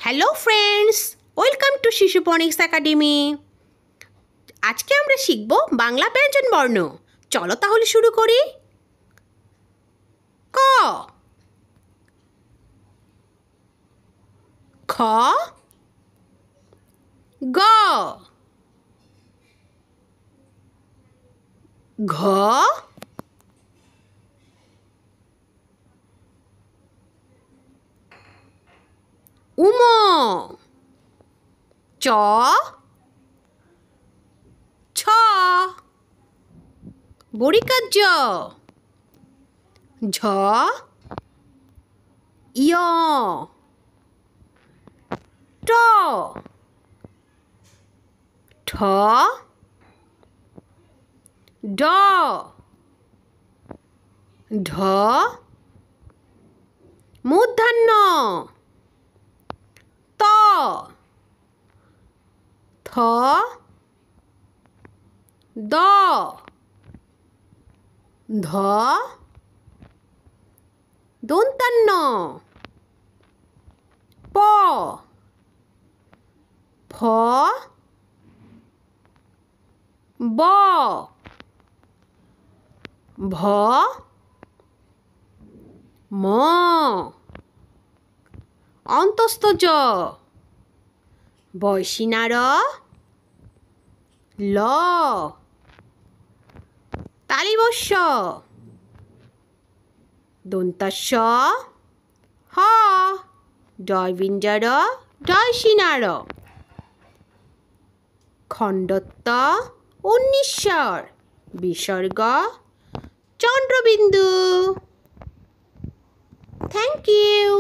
Hello friends, welcome to শিশু ফনিক্স academy. আজকে আমরা শিখব বাংলা ব্যঞ্জন বর্ণ। চলো তাহলে শুরু করি। ক, খ, গ, ঘ, উম, চ, ছ, বড়িকার জ, ঝ, ইয়, ট, ঠ, ড, ঢ, মূর্ধন্য, ত, থ, দ, ধ, দন্তান্ন, প, ফ, ব, ভ, ম, অন্তস্থ জ, বয়সিনার ল, তালিবস্য, দন্তাস্য হ, ডয়বিঞ্জর ডয়সিনার, খণ্ডত্ব উন্নিশ্বর, বিসর্গ চন্দ্রবিন্দু। Thank you.